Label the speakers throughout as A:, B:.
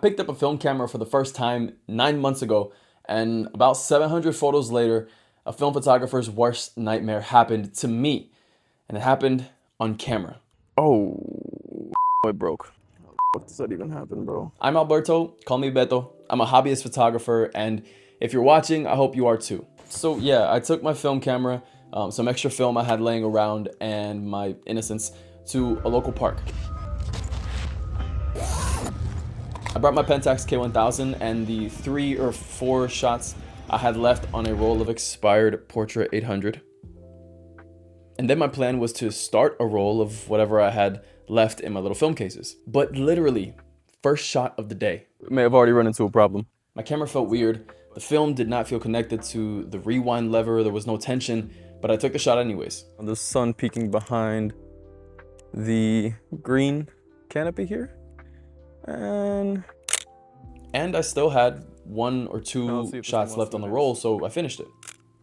A: picked up a film camera for the first time 9 months ago, and about 700 photos later, a film photographer's worst nightmare happened to me, and it happened on camera.
B: Oh, it broke. What does that even happen, bro?
A: I'm Alberto, call me Beto. I'm a hobbyist photographer, and if you're watching, I hope you are too. So yeah, I took my film camera, some extra film I had laying around, and my innocence to a local park. I brought my Pentax K1000 and the 3 or 4 shots I had left on a roll of expired Portrait 800. And then my plan was to start a roll of whatever I had left in my little film cases. But literally, first shot of the day.
B: May have already run into a problem.
A: My camera felt weird. The film did not feel connected to the rewind lever. There was no tension, but I took the shot anyways.
B: The sun peeking behind the green canopy here. And
A: I still had 1 or 2 shots left on the roll, so I finished it.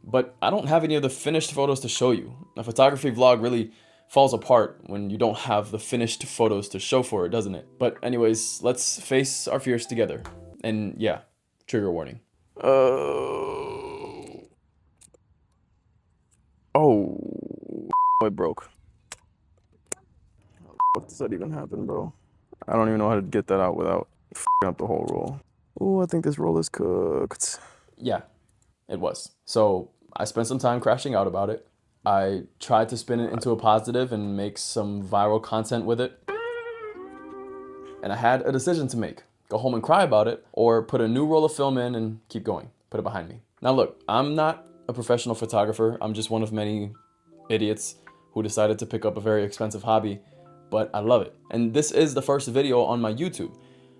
A: But I don't have any of the finished photos to show you. A photography vlog really falls apart when you don't have the finished photos to show for it, doesn't it? But anyways, let's face our fears together. And yeah, trigger warning.
B: Oh, it broke. What does that even happen, bro? I don't even know how to get that out without f***ing up the whole roll. Oh, I think this roll is cooked.
A: Yeah, it was. So I spent some time crashing out about it. I tried to spin it into a positive and make some viral content with it. And I had a decision to make. Go home and cry about it, or put a new roll of film in and keep going. Put it behind me. Now look, I'm not a professional photographer. I'm just one of many idiots who decided to pick up a very expensive hobby, but I love it. And this is the first video on my YouTube.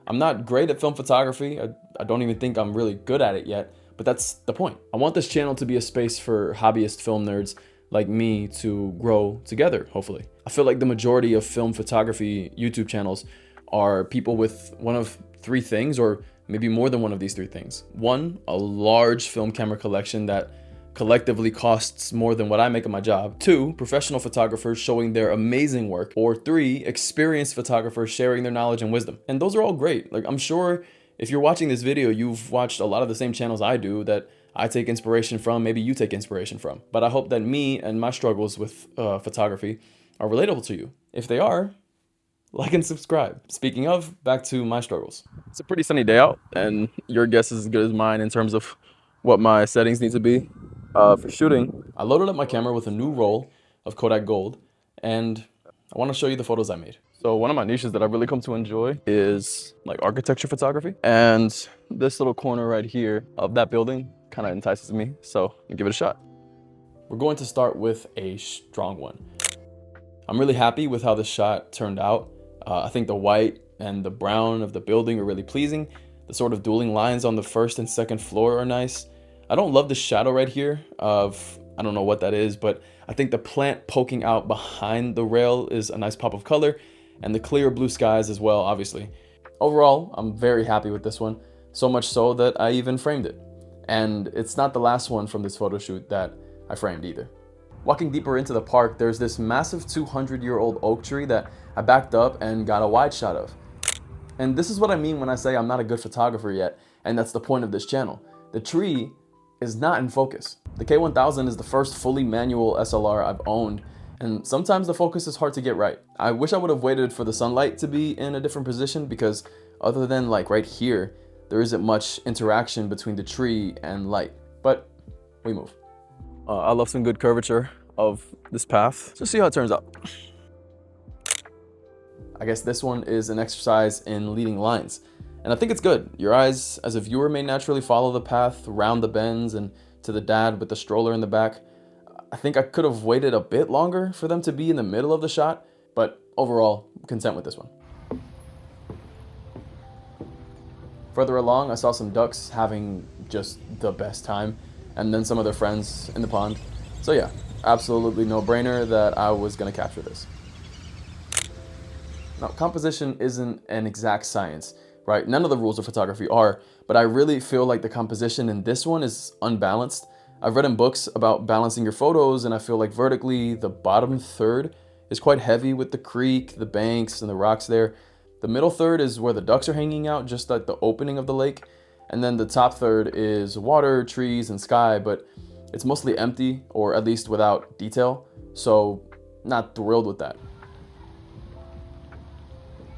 A: I'm not great at film photography. I don't even think I'm really good at it yet, but that's the point. I want this channel to be a space for hobbyist film nerds like me to grow together, hopefully. I feel like the majority of film photography YouTube channels are people with one of 3 things, or maybe more than one of these 3 things. 1, a large film camera collection that collectively costs more than what I make at my job. 2, professional photographers showing their amazing work. Or 3, experienced photographers sharing their knowledge and wisdom. And those are all great. Like, I'm sure if you're watching this video, you've watched a lot of the same channels I do that I take inspiration from, maybe you take inspiration from. But I hope that me and my struggles with photography are relatable to you. If they are, like and subscribe. Speaking of, back to my struggles.
B: It's a pretty sunny day out, and your guess is as good as mine in terms of what my settings need to be for shooting.
A: I loaded up my camera with a new roll of Kodak Gold, and I want to show you the photos I made.
B: So one of my niches that I've really come to enjoy is like architecture photography. And this little corner right here of that building kind of entices me. So I'll give it a shot.
A: We're going to start with a strong one. I'm really happy with how this shot turned out. I think the white and the brown of the building are really pleasing. The sort of dueling lines on the first and second floor are nice. I don't love the shadow right here of, I don't know what that is, but I think the plant poking out behind the rail is a nice pop of color, and the clear blue skies as well, obviously. Overall, I'm very happy with this one, so much so that I even framed it. And it's not the last one from this photo shoot that I framed either. Walking deeper into the park, there's this massive 200-year-old oak tree that I backed up and got a wide shot of. And this is what I mean when I say I'm not a good photographer yet, and that's the point of this channel. The tree is not in focus. The K1000 is the first fully manual SLR I've owned, and sometimes the focus is hard to get right. I wish I would have waited for the sunlight to be in a different position, because other than like right here, there isn't much interaction between the tree and light, but we move.
B: I love some good curvature of this path. Just see how it turns out.
A: I guess this one is an exercise in leading lines. And I think it's good. Your eyes as a viewer may naturally follow the path around the bends and to the dad with the stroller in the back. I think I could have waited a bit longer for them to be in the middle of the shot, but overall, I'm content with this one. Further along, I saw some ducks having just the best time, and then some of their friends in the pond. So yeah, absolutely no brainer that I was gonna capture this. Now, composition isn't an exact science, right? None of the rules of photography are, but I really feel like the composition in this one is unbalanced. I've read in books about balancing your photos, and I feel like vertically, the bottom third is quite heavy with the creek, the banks, and the rocks there. The middle third is where the ducks are hanging out, just like the opening of the lake. And then the top third is water, trees, and sky, but it's mostly empty, or at least without detail. So not thrilled with that.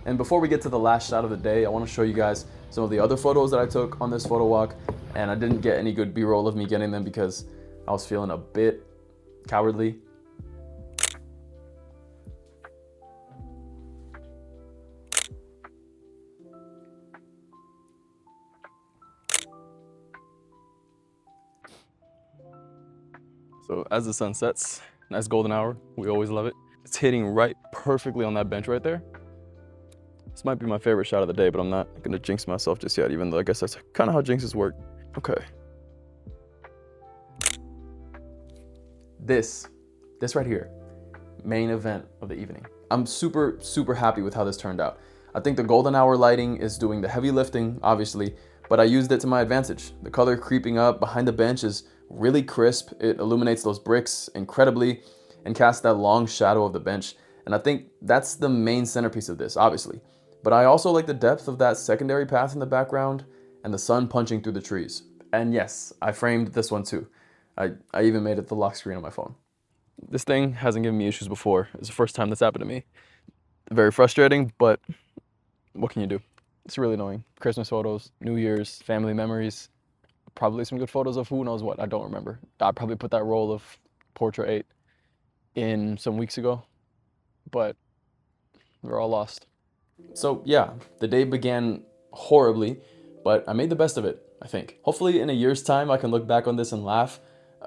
A: And before we get to the last shot of the day, I want to show you guys some of the other photos that I took on this photo walk. And I didn't get any good B-roll of me getting them because I was feeling a bit cowardly.
B: So as the sun sets, nice golden hour, we always love it. It's hitting right perfectly on that bench right there. This might be my favorite shot of the day, but I'm not gonna jinx myself just yet, even though I guess that's kind of how jinxes work. Okay.
A: This right here, main event of the evening. I'm super happy with how this turned out. I think the golden hour lighting is doing the heavy lifting, obviously, but I used it to my advantage. The color creeping up behind the bench is really crisp. It illuminates those bricks incredibly and casts that long shadow of the bench. And I think that's the main centerpiece of this, obviously. But I also like the depth of that secondary path in the background and the sun punching through the trees. And yes, I framed this one too. I even made it the lock screen on my phone.
B: This thing hasn't given me issues before. It's the first time that's happened to me. Very frustrating, but what can you do? It's really annoying. Christmas photos, New Year's, family memories, probably some good photos of who knows what, I don't remember. I probably put that roll of Portrait 8 in some weeks ago, but they're all lost.
A: So yeah, the day began horribly, but I made the best of it, I think. Hopefully in a year's time, I can look back on this and laugh.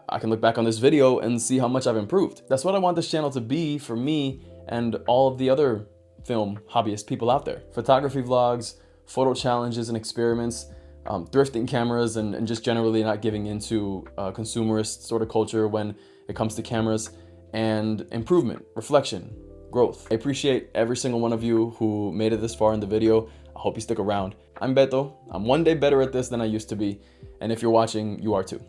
A: I can look back on this video and see how much I've improved. That's what I want this channel to be for me and all of the other film hobbyist people out there. Photography vlogs, photo challenges and experiments, thrifting cameras, and just generally not giving into consumerist sort of culture when it comes to cameras, and improvement, reflection, growth. I appreciate every single one of you who made it this far in the video. I hope you stick around. I'm Beto. I'm one day better at this than I used to be. And if you're watching, you are too.